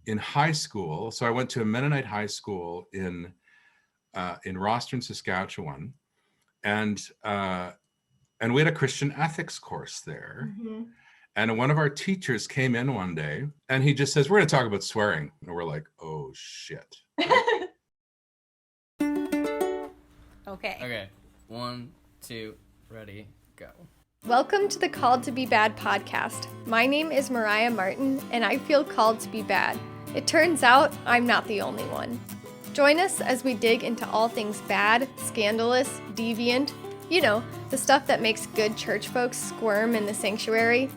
in high school, so I went to a Mennonite high school in Rostern, Saskatchewan, and we had a Christian ethics course there. Mm-hmm. And one of our teachers came in one day and he just says, we're going to talk about swearing. And we're like, oh, shit. Right? Okay. 1, 2, ready, go. Welcome to the Called to Be Bad podcast. My name is Mariah Martin, and I feel called to be bad. It turns out I'm not the only one. Join us as we dig into all things bad, scandalous, deviant, you know, the stuff that makes good church folks squirm in the sanctuary.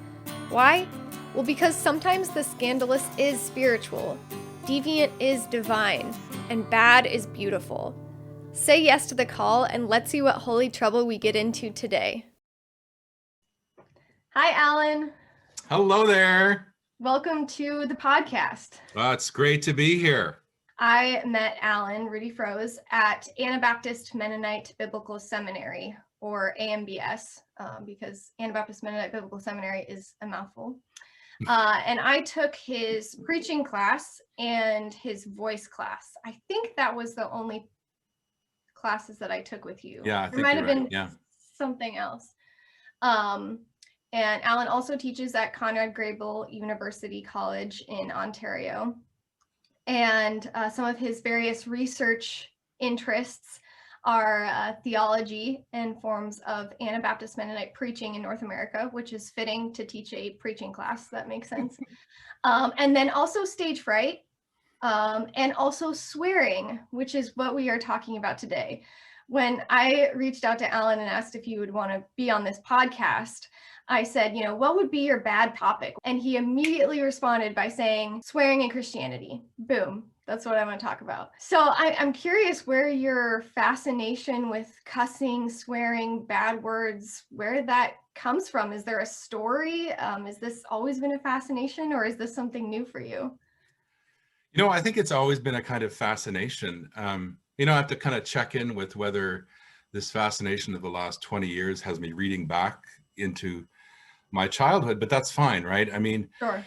Why? Well, because sometimes the scandalous is spiritual, deviant is divine, and bad is beautiful. Say yes to the call, and let's see what holy trouble we get into today. Hi, Allan. Hello there. Welcome to the podcast. It's great to be here. I met Allan Rudy-Froese at Anabaptist Mennonite Biblical Seminary, or AMBS, because Anabaptist Mennonite Biblical Seminary is a mouthful. And I took his preaching class and his voice class. I think that was the only classes that I took with you. Yeah, I think there might have right. been something else. And Allan also teaches at Conrad Grebel University College in Ontario. And some of his various research interests are theology and forms of Anabaptist Mennonite preaching in North America, which is fitting to teach a preaching class. That makes sense. And then also stage fright, and also swearing, which is what we are talking about today. When I reached out to Allan and asked if he would want to be on this podcast, I said, what would be your bad topic? And he immediately responded by saying, swearing in Christianity. Boom. That's what I want to talk about. So I'm curious where your fascination with cussing, swearing, bad words, where that comes from. Is there a story? Is this always been a fascination, or is this something new for you? I think it's always been a kind of fascination. I have to kind of check in with whether this fascination of the last 20 years has me reading back into my childhood, but that's fine, right? I mean, sure.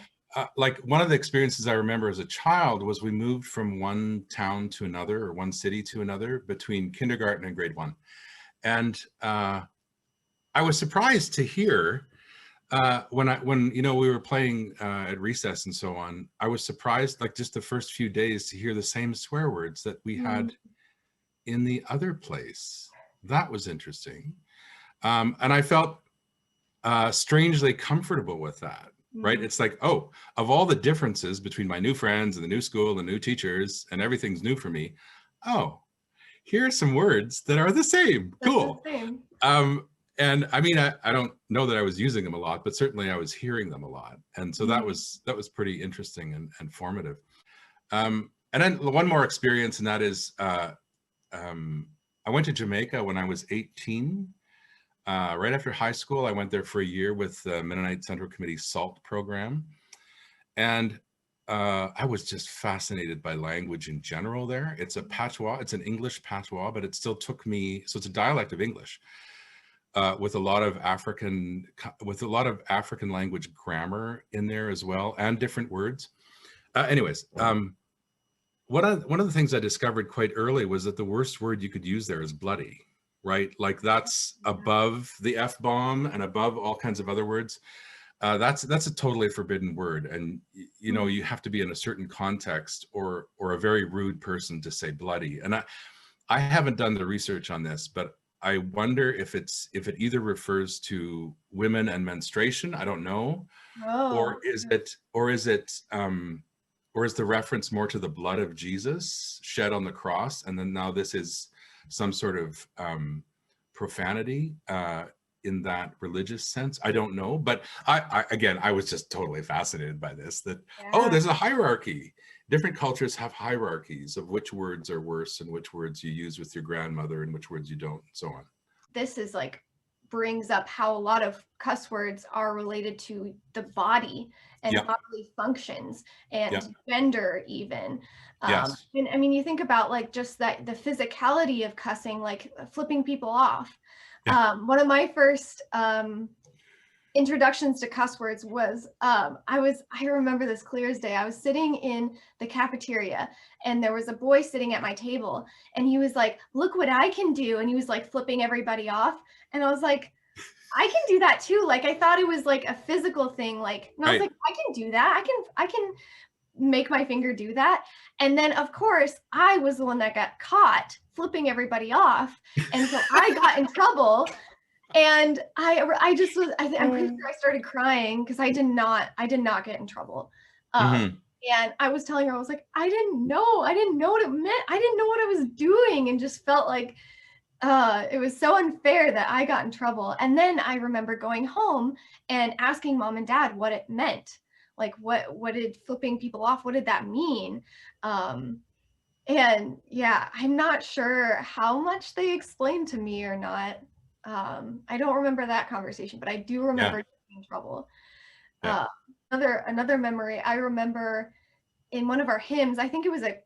Like one of the experiences I remember as a child was we moved from one town to another, or one city to another, between kindergarten and grade 1. And I was surprised to hear when we were playing at recess and so on, I was surprised, like just the first few days, to hear the same swear words that we had in the other place. That was interesting. And I felt strangely comfortable with that, right? It's like, oh, of all the differences between my new friends and the new school and new teachers and everything's new for me, oh, here are some words that are the same. Cool. The same. And I mean, I don't know that I was using them a lot, but certainly I was hearing them a lot. And so that was pretty interesting and formative. And then one more experience, and that is, I went to Jamaica when I was 18. Right after high school, I went there for a year with the Mennonite Central Committee SALT program. And I was just fascinated by language in general there. It's a patois, it's an English patois, but it still took me, so it's a dialect of English. With a lot of African language grammar in there as well, and different words. One of the things I discovered quite early was that the worst word you could use there is bloody, right? Like that's above the F-bomb and above all kinds of other words. That's a totally forbidden word, and you have to be in a certain context or a very rude person to say bloody. And I haven't done the research on this, but I wonder if it either refers to women and menstruation, I don't know, or is the reference more to the blood of Jesus shed on the cross, and then now this is some sort of profanity in that religious sense? I don't know, but I was just totally fascinated by this. Oh, there's a hierarchy. Different cultures have hierarchies of which words are worse and which words you use with your grandmother and which words you don't, and so on. This is brings up how a lot of cuss words are related to the body and bodily functions and gender even. Yes. And I mean, you think about just the physicality of cussing, flipping people off. One of my first introductions to cuss words was I remember this clear as day. I was sitting in the cafeteria and there was a boy sitting at my table and he was like, look what I can do. And he was like flipping everybody off. And I was like, I can do that too. Like, I thought it was like a physical thing. Like, and I was like, I can do that. I can make my finger do that. And then of course I was the one that got caught flipping everybody off. And so I got in trouble. And I just was, I'm pretty sure I started crying because I did not get in trouble. And I was telling her, I was like, I didn't know what it meant. I didn't know what I was doing, and just felt like it was so unfair that I got in trouble. And then I remember going home and asking mom and dad what it meant. Like, what did flipping people off, what did that mean? And yeah, I'm not sure how much they explained to me or not. I don't remember that conversation, but I do remember getting in trouble. Another memory, I remember in one of our hymns, I think it was a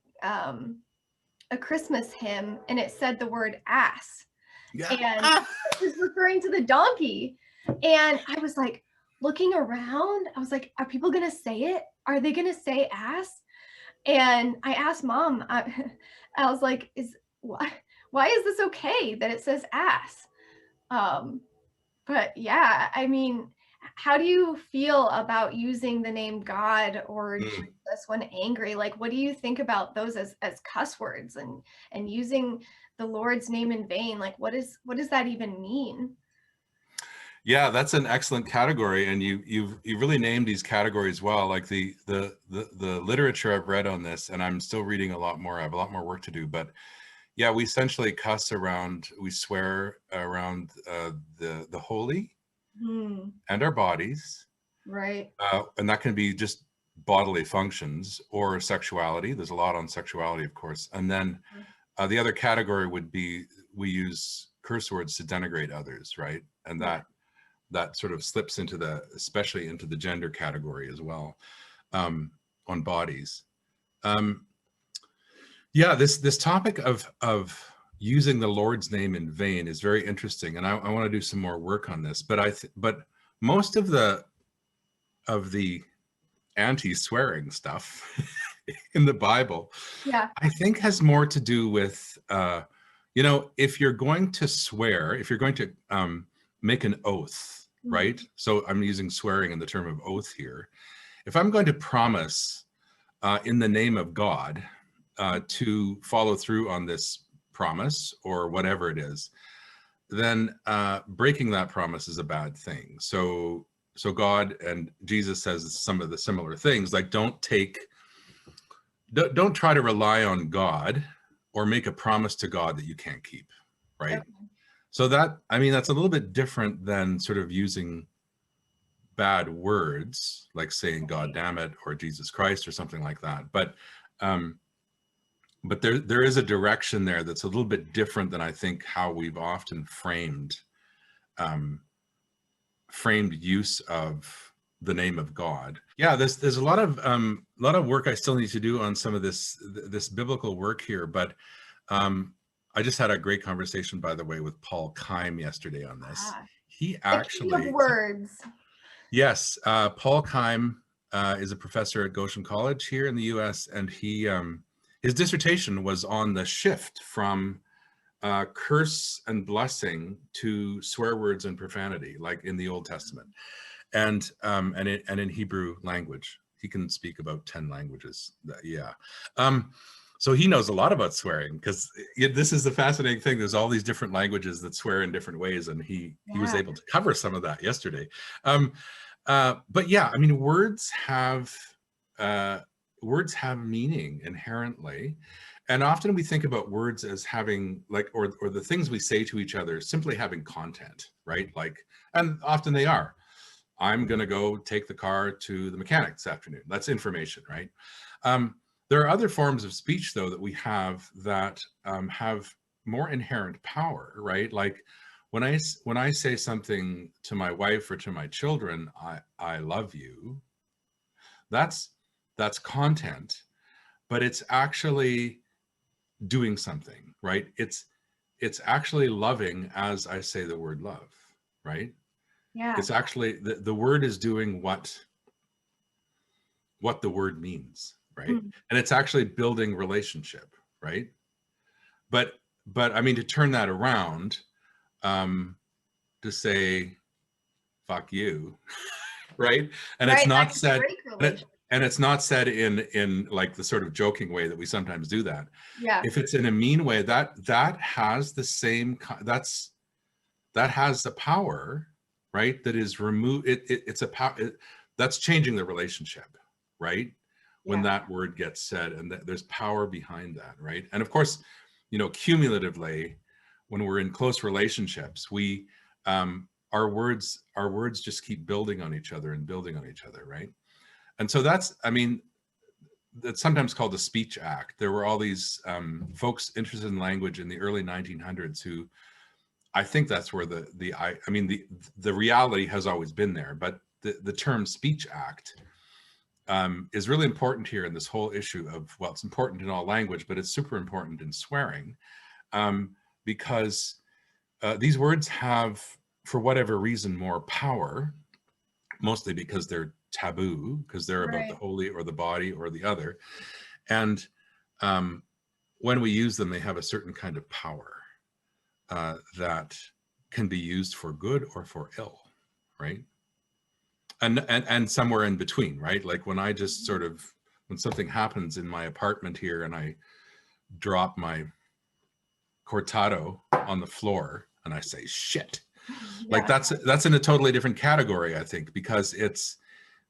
Christmas hymn, and it said the word ass. And it was referring to the donkey. And I was like looking around, I was like, are people gonna say it? Are they gonna say ass? And I asked mom, I was like, why is this okay that it says ass? But yeah, I mean, how do you feel about using the name God or Jesus when angry? Like, what do you think about those as cuss words and using the Lord's name in vain? Like, what does that even mean? Yeah, that's an excellent category, and you've really named these categories well. Like the literature I've read on this, and I'm still reading a lot more. I have a lot more work to do, but yeah, we essentially cuss around, we swear around the holy and our bodies. Right. And that can be just bodily functions or sexuality. There's a lot on sexuality, of course. And then the other category would be, we use curse words to denigrate others, right? And that sort of slips into especially into the gender category as well, on bodies. Yeah, this topic of using the Lord's name in vain is very interesting, and I want to do some more work on this. But but most of the anti-swearing stuff in the Bible, I think, has more to do with if you're going to swear, if you're going to make an oath, right? So I'm using swearing in the term of oath here. If I'm going to promise in the name of God to follow through on this promise or whatever it is, then breaking that promise is a bad thing. So God and Jesus says some of the similar things, like don't try to rely on God or make a promise to God that you can't keep, right? Okay. So that's a little bit different than sort of using bad words, like saying God damn it or Jesus Christ or something like that. But there is a direction there that's a little bit different than I think how we've often framed use of the name of God. Yeah, there's a lot of work I still need to do on some of this biblical work here, but I just had a great conversation, by the way, with Paul Keim yesterday on this. He actually words. Yes, Paul Keim is a professor at Goshen College here in the U.S., and he his dissertation was on the shift from curse and blessing to swear words and profanity, like in the Old Testament, and in Hebrew language. He can speak about 10 languages. Yeah. So he knows a lot about swearing, because this is the fascinating thing. There's all these different languages that swear in different ways, and he was able to cover some of that yesterday. But yeah, words have meaning inherently, and often we think about words as having or the things we say to each other simply having content, right? And often they are. I'm gonna go take the car to the mechanic this afternoon. That's information, right? There are other forms of speech, though, that we have that have more inherent power, right? Like when I say something to my wife or to my children, I love you, that's content, but it's actually doing something, right? It's actually loving as I say the word love, right? Yeah. It's actually, the word is doing what the word means, right? And it's actually building relationship, right? But I mean, to turn that around, to say, fuck you, right? And it's Right, that not could said, break relationship. and it's not said in like the sort of joking way that we sometimes do that. Yeah. If it's in a mean way, that has the same, that has the power, right? That is remove it's a power, that's changing the relationship, right? When that word gets said, and there's power behind that, right? And of course, you know, cumulatively, when we're in close relationships, we our words just keep building on each other and building on each other, right? And so that's, I mean, that's sometimes called the speech act. There were all these folks interested in language in the early 1900s who, I think that's where the reality has always been there, but the term speech act is really important here in this whole issue of, well, it's important in all language, but it's super important in swearing, because these words have, for whatever reason, more power, mostly because they're taboo, because they're about the holy or the body or the other. And when we use them, they have a certain kind of power that can be used for good or for ill, right? And somewhere in between, right? Like when I just sort of, when something happens in my apartment here and I drop my cortado on the floor and I say shit, like that's in a totally different category, I think, because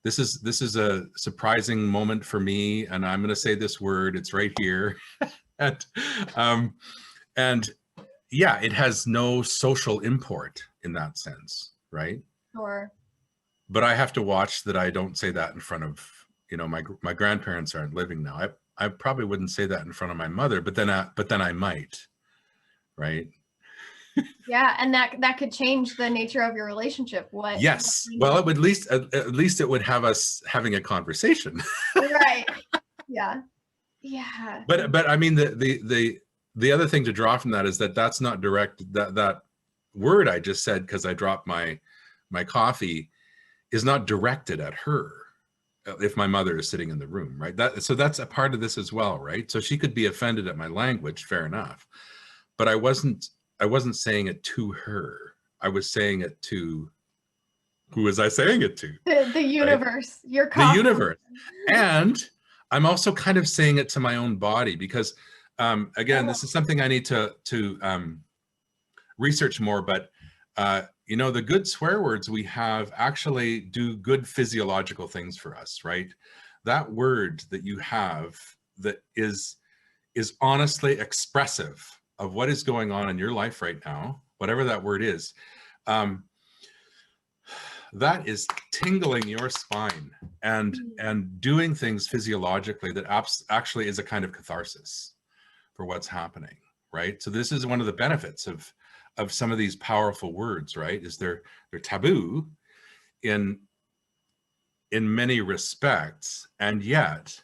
this is a surprising moment for me, and I'm going to say this word, it's right here. And yeah, it has no social import in that sense, right? Sure. But I have to watch that I don't say that in front of, you know, my grandparents aren't living now. I probably wouldn't say that in front of my mother, but then I might, right? Yeah, and that could change the nature of your relationship. Yes. Well, it would at least it would have us having a conversation. Right. Yeah. Yeah. But I mean, the other thing to draw from that is that that's not direct, that word I just said, because I dropped my coffee, is not directed at her if my mother is sitting in the room, right? So that's a part of this as well, right? So she could be offended at my language, fair enough, but I wasn't saying it to her. I was saying it to, who was I saying it to? The universe, right? Your coffee. The universe. And I'm also kind of saying it to my own body, because again, this is something I need to research more, but you know, the good swear words we have actually do good physiological things for us, right? That word that you have that is honestly expressive of what is going on in your life right now, whatever that word is, that is tingling your spine and doing things physiologically that actually is a kind of catharsis for what's happening, right? So this is one of the benefits of some of these powerful words, right? Is they're taboo in many respects, and yet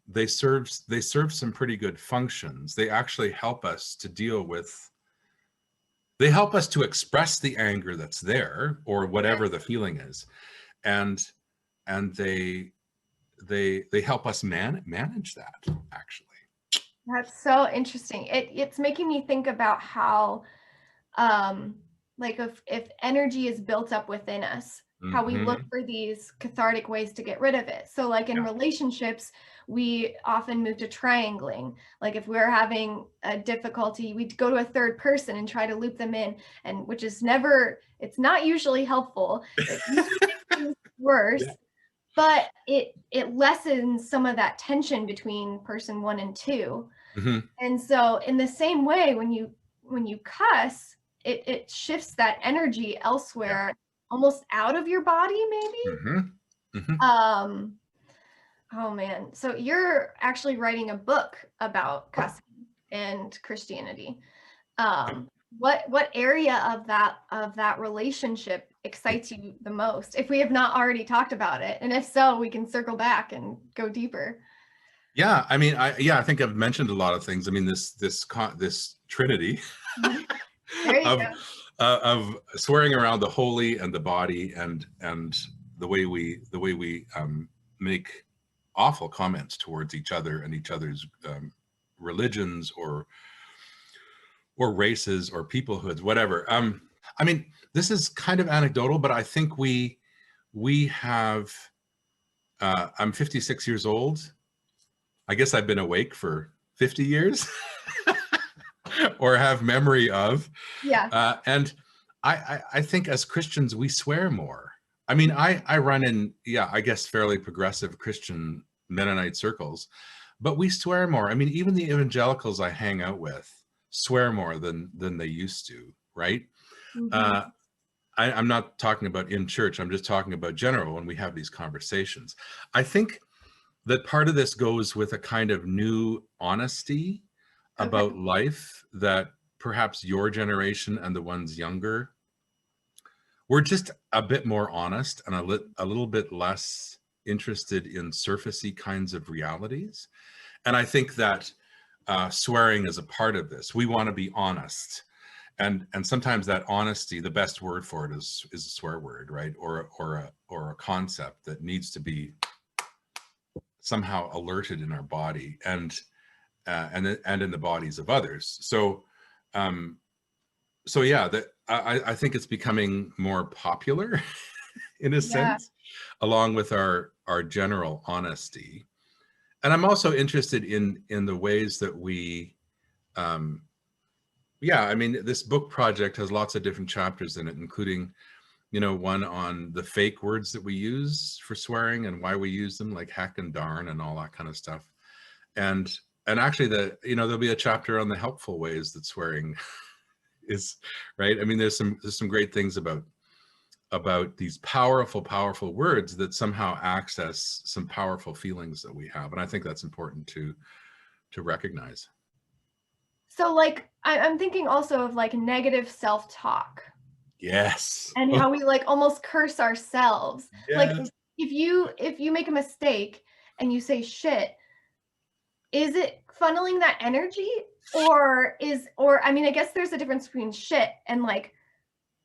they serve some pretty good functions. They actually help us to deal with, they help us to express the anger that's there, or whatever the feeling is, and they help us manage that, actually. That's so interesting. It's making me think about how like if energy is built up within us, how we look for these cathartic ways to get rid of it. So like in relationships, we often move to triangling. Like if we're having a difficulty, we go to a third person and try to loop them in, and which is it's not usually helpful. It usually makes things worse. But it lessens some of that tension between person 1 and 2. And so in the same way, when you cuss, it shifts that energy elsewhere, almost out of your body, maybe. Oh man, so you're actually writing a book about cussing and Christianity. What area of that relationship excites you the most, if we have not already talked about it? And if so, we can circle back and go deeper. Yeah, I mean, I think I've mentioned a lot of things. I mean, this trinity of swearing around the holy and the body, and the way we make awful comments towards each other and each other's religions or races or peoplehoods, whatever. I mean, this is kind of anecdotal, but I think we have, I'm 56 years old. I guess I've been awake for 50 years or have memory of. Yeah. And I think as Christians, we swear more. I mean, I run in, yeah, I guess fairly progressive Christian Mennonite circles, but we swear more. I mean, even the evangelicals I hang out with swear more than they used to, right? Mm-hmm. I'm not talking about in church. I'm just talking about general when we have these conversations. I think that part of this goes with a kind of new honesty about life that perhaps your generation and the ones younger, we're just a bit more honest and a little bit less interested in surfacey kinds of realities. And I think that swearing is a part of this. We want to be honest. And sometimes that honesty, the best word for it is a swear word, right? Or a concept that needs to be somehow alerted in our body and in the bodies of others. So yeah, that I think it's becoming more popular in a sense, along with our general honesty. And I'm also interested in the ways that we, yeah, I mean, this book project has lots of different chapters in it, including, you know, one on the fake words that we use for swearing and why we use them, like heck and darn and all that kind of stuff. And actually there'll be a chapter on the helpful ways that swearing is, right? I mean, there's some great things about these powerful words that somehow access some powerful feelings that we have. And I think that's important to recognize. So like, I'm thinking also of like negative self-talk. Yes. And how we like almost curse ourselves. Yes. Like if you make a mistake and you say shit, is it funneling that energy or I mean, I guess there's a difference between shit and like,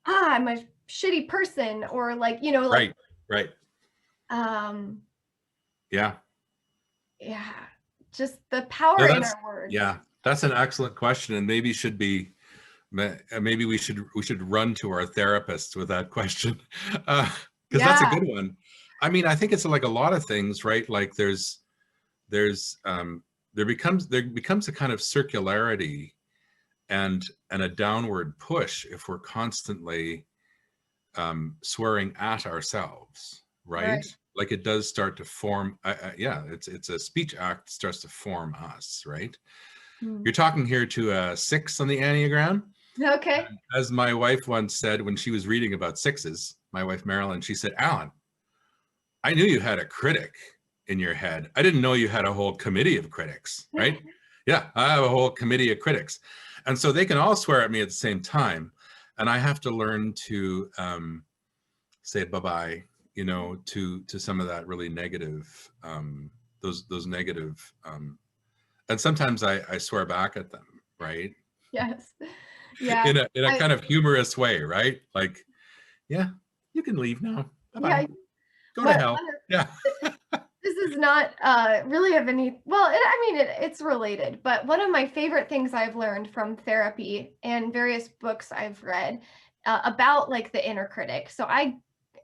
I'm a shitty person, or like, you know, like right. Yeah. Just the power in our words. Yeah, that's an excellent question, and maybe we should run to our therapists with that question, because that's a good one. I mean, I think it's like a lot of things, right? Like there becomes a kind of circularity and a downward push if we're constantly swearing at ourselves, right? Like it does start to form, it's a speech act, starts to form us, right? You're talking here to a 6 on the Enneagram. Okay. As my wife once said when she was reading about 6s, my wife Marilyn, she said, Allan, I knew you had a critic in your head. I didn't know you had a whole committee of critics, right? Yeah, I have a whole committee of critics. And so they can all swear at me at the same time. And I have to learn to say bye-bye, you know, to some of that really negative, those negative, and sometimes I swear back at them, right? Yes. Yeah. In a kind of humorous way, right? Like, yeah, you can leave now. Bye-bye. Yeah. Go to hell. Yeah. This is not really of any, well, it's related, but one of my favorite things I've learned from therapy and various books I've read about like the inner critic. So I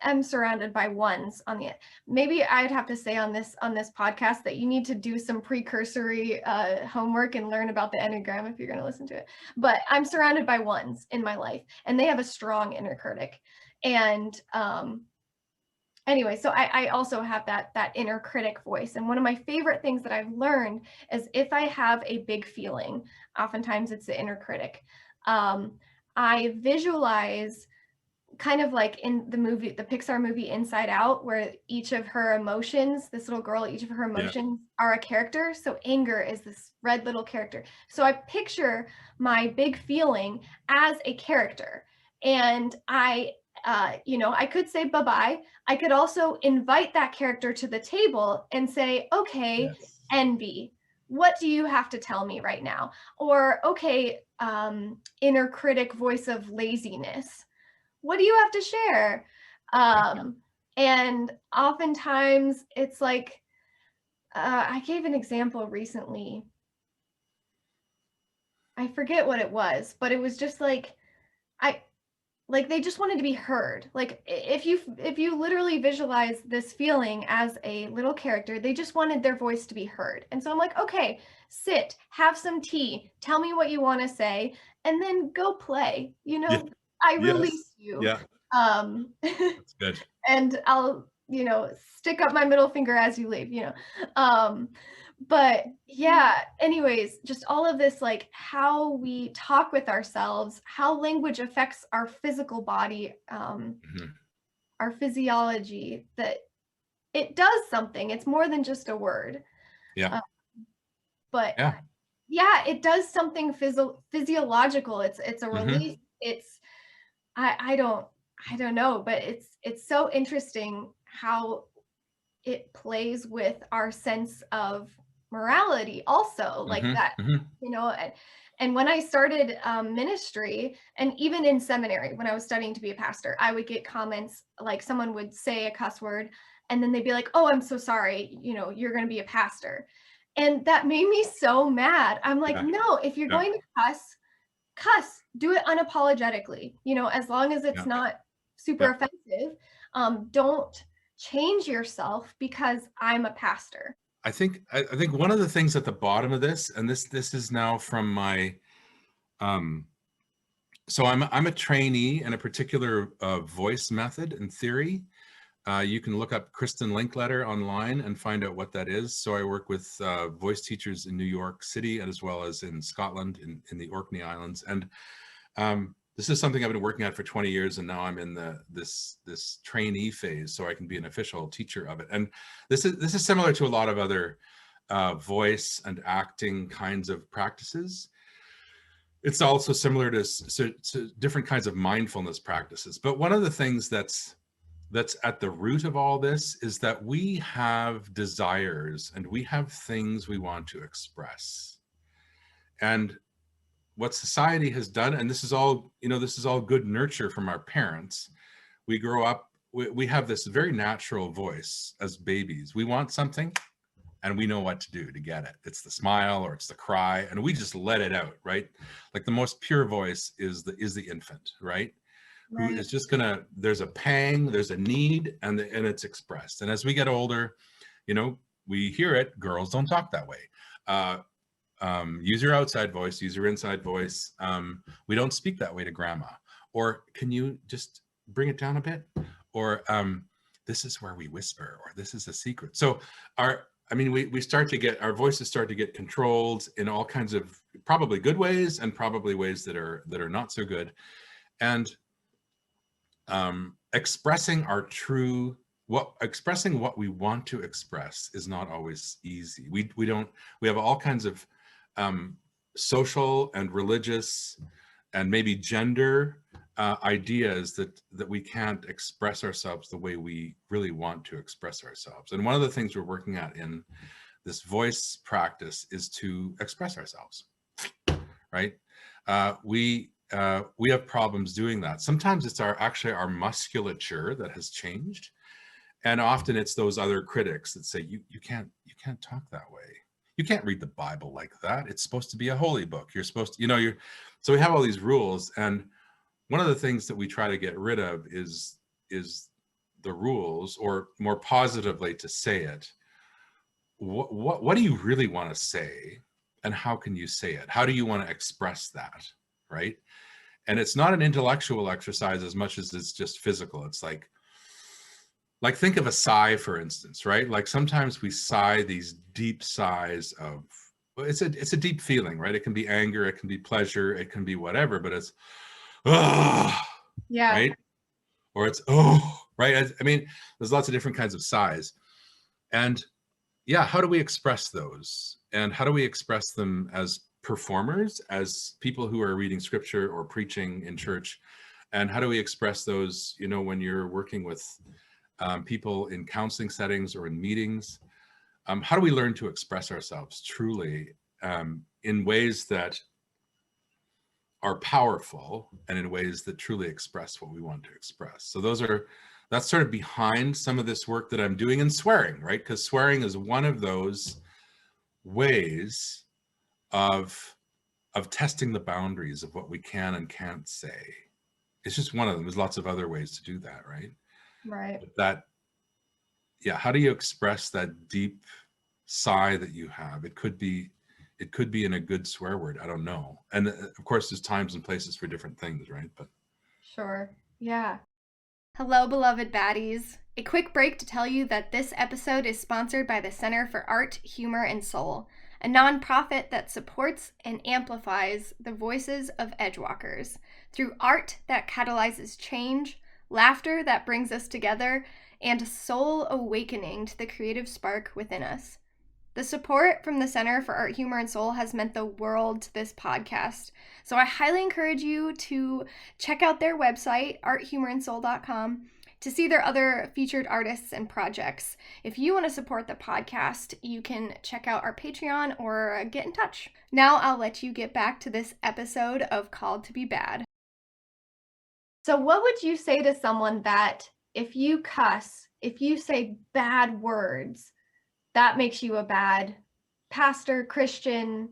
am surrounded by ones on the, maybe I'd have to say on this podcast that you need to do some precursory homework and learn about the Enneagram if you're going to listen to it. But I'm surrounded by ones in my life, and they have a strong inner critic. And anyway, so I also have that inner critic voice. And one of my favorite things that I've learned is if I have a big feeling, oftentimes it's the inner critic, I visualize kind of like in the Pixar movie Inside Out, where each of her emotions, this little girl, each of her emotions are a character. So anger is this red little character. So I picture my big feeling as a character. And I could say bye-bye. I could also invite that character to the table and say, okay, envy, what do you have to tell me right now? Or, okay, inner critic voice of laziness, what do you have to share? And oftentimes it's like, I gave an example recently. I forget what it was, but it was just like, they just wanted to be heard. Like if you literally visualize this feeling as a little character, they just wanted their voice to be heard. And so I'm like, okay, sit, have some tea, tell me what you want to say, and then go play. You know, I release you. Yeah. That's good. And I'll, stick up my middle finger as you leave, but yeah, anyways, just all of this, like how we talk with ourselves, how language affects our physical body, our physiology, that it does something. It's more than just a word. Yeah. But yeah, it does something physiological. It's a release. It's, I don't know, but it's so interesting how it plays with our sense of morality also, like that, and when I started ministry, and even in seminary, when I was studying to be a pastor, I would get comments like someone would say a cuss word and then they'd be like, oh, I'm so sorry, you're going to be a pastor. And that made me so mad. I'm like, no, if you're going to cuss, do it unapologetically, as long as it's not super offensive. Don't change yourself because I'm a pastor. I think one of the things at the bottom of this, and this is now from my, so I'm a trainee in a particular voice method and theory. You can look up Kristin Linklater online and find out what that is. So I work with voice teachers in New York City as well as in Scotland, in the Orkney Islands. And this is something I've been working at for 20 years, and now I'm in this trainee phase, so I can be an official teacher of it. And this is similar to a lot of other voice and acting kinds of practices. It's also similar to different kinds of mindfulness practices. But one of the things that's at the root of all this is that we have desires and we have things we want to express. And what society has done, and this is all good nurture from our parents. We grow up, we have this very natural voice as babies. We want something and we know what to do to get it. It's the smile or it's the cry, and we just let it out, right? Like the most pure voice is the infant, right? Who is just gonna, there's a pang, there's a need, and it's expressed. And as we get older, we hear it, girls don't talk that way. Use your outside voice, use your inside voice. We don't speak that way to grandma. Or can you just bring it down a bit? Or this is where we whisper, or this is a secret. So we start to get, our voices start to get controlled in all kinds of probably good ways and probably ways that are not so good. And expressing expressing what we want to express is not always easy. We have all kinds of social and religious and maybe gender ideas that we can't express ourselves the way we really want to express ourselves. And one of the things we're working at in this voice practice is to express ourselves, right? We have problems doing that. Sometimes it's actually our musculature that has changed. And often it's those other critics that say, you can't talk that way. You can't read the Bible like that. It's supposed to be a holy book. You're supposed to, so we have all these rules. And one of the things that we try to get rid of is the rules, or more positively to say it. What do you really want to say? And how can you say it? How do you want to express that? Right? And it's not an intellectual exercise as much as it's just physical. It's like think of a sigh, for instance, right? Like sometimes we sigh these deep sighs of, it's a deep feeling, right? It can be anger, it can be pleasure, it can be whatever, but it's, oh, yeah, right? Or it's, oh, right? I mean, there's lots of different kinds of sighs. And yeah, how do we express those? And how do we express them as performers, as people who are reading scripture or preaching in church? And how do we express those, when you're working with people in counseling settings or in meetings? how do we learn to express ourselves truly in ways that are powerful and in ways that truly express what we want to express. So that's sort of behind some of this work that I'm doing in swearing, right? Because swearing is one of those ways of testing the boundaries of what we can and can't say. It's just one of them. There's lots of other ways to do that, right? Right. But how do you express that deep sigh that you have? It could be in a good swear word. I don't know. And of course, there's times and places for different things, right? But sure. Yeah. Hello, beloved baddies. A quick break to tell you that this episode is sponsored by the Center for Art, Humor, and Soul, a nonprofit that supports and amplifies the voices of edgewalkers through art that catalyzes change, laughter that brings us together, and soul awakening to the creative spark within us. The support from the Center for Art, Humor, and Soul has meant the world to this podcast. So I highly encourage you to check out their website, arthumorandsoul.com, to see their other featured artists and projects. If you want to support the podcast, you can check out our Patreon or get in touch. Now I'll let you get back to this episode of Called to Be Bad. So what would you say to someone that if you cuss, if you say bad words, that makes you a bad pastor, Christian,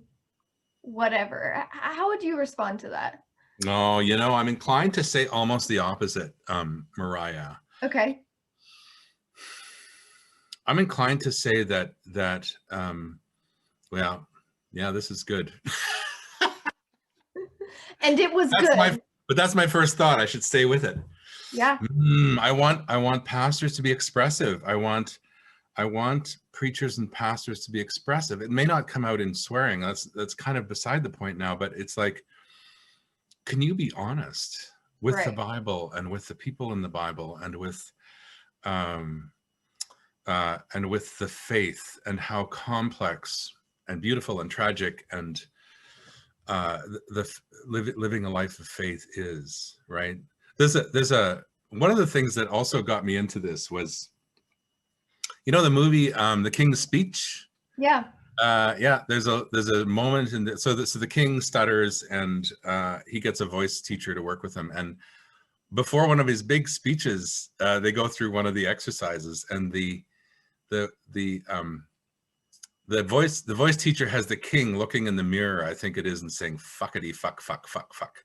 whatever? How would you respond to that? No, I'm inclined to say almost the opposite, Mariah. Okay. I'm inclined to say that well, yeah, this is good. And it was good. But that's my first thought. I should stay with it. Yeah. I want pastors to be expressive. I want preachers and pastors to be expressive. It may not come out in swearing. That's kind of beside the point now, but it's like, can you be honest with the Bible and with the people in the Bible and with the faith and how complex and beautiful and tragic and living a life of faith is, right? There's one of the things that also got me into this was, the movie The King's Speech. Yeah. There's a moment so the king stutters and he gets a voice teacher to work with him, and before one of his big speeches they go through one of the exercises, and the voice teacher has the king looking in the mirror, I think it is, and saying fuckity fuck fuck fuck fuck.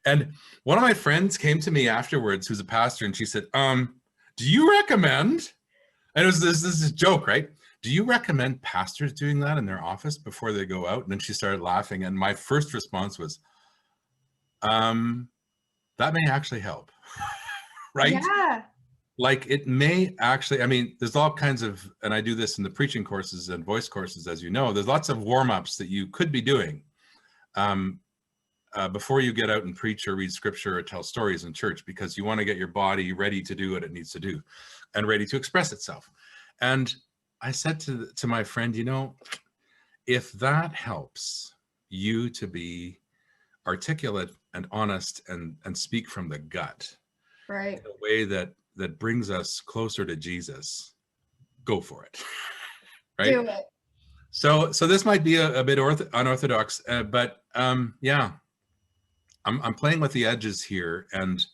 And one of my friends came to me afterwards, who's a pastor, and she said, do you recommend, and it was this joke, right? Do you recommend pastors doing that in their office before they go out? And then she started laughing. And my first response was, that may actually help, right? Yeah. Like it may actually, there's all kinds of, and I do this in the preaching courses and voice courses, as you know, there's lots of warm-ups that you could be doing before you get out and preach or read scripture or tell stories in church, because you want to get your body ready to do what it needs to do and ready to express itself. And I said to my friend, if that helps you to be articulate and honest and speak from the gut, right, in a way that brings us closer to Jesus, go for it. Right? Do it. So this might be a bit unorthodox, but yeah, I'm playing with the edges here, and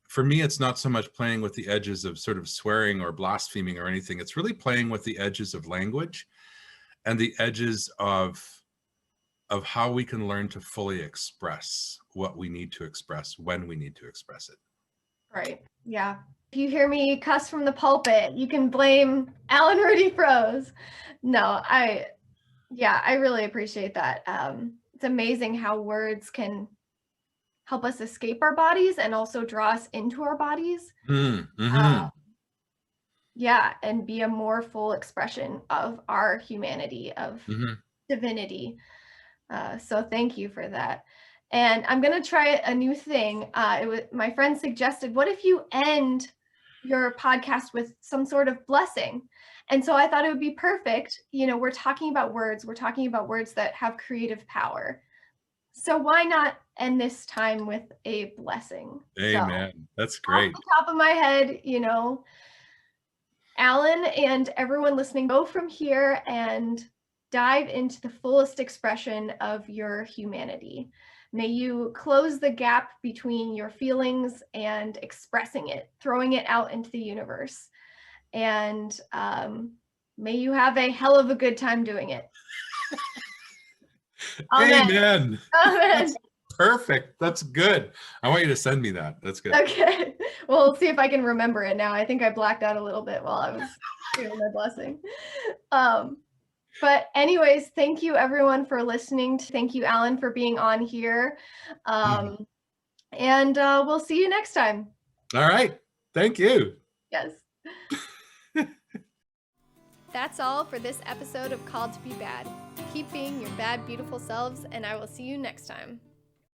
for me, it's not so much playing with the edges of sort of swearing or blaspheming or anything. It's really playing with the edges of language and the edges of how we can learn to fully express what we need to express when we need to express it. Right. Yeah. If you hear me cuss from the pulpit, you can blame Allan RudyFroese. No, I really appreciate that. It's amazing how words can help us escape our bodies and also draw us into our bodies. Mm-hmm. And be a more full expression of our humanity, of divinity. So thank you for that. And I'm going to try a new thing. My friend suggested, what if you end your podcast with some sort of blessing? And so I thought it would be perfect. We're talking about words. We're talking about words that have creative power. So why not end this time with a blessing? Amen. That's great. Off the top of my head, Allan and everyone listening, go from here and dive into the fullest expression of your humanity. May you close the gap between your feelings and expressing it, throwing it out into the universe. And may you have a hell of a good time doing it. Amen. Amen. That's perfect. That's good. I want you to send me that. That's good. Okay. Well, we'll see if I can remember it now. I think I blacked out a little bit while I was doing my blessing. But anyways, thank you everyone for listening. Thank you, Allan, for being on here. And we'll see you next time. All right. Thank you. Yes. That's all for this episode of Called to Be Bad. Keep being your bad, beautiful selves, and I will see you next time.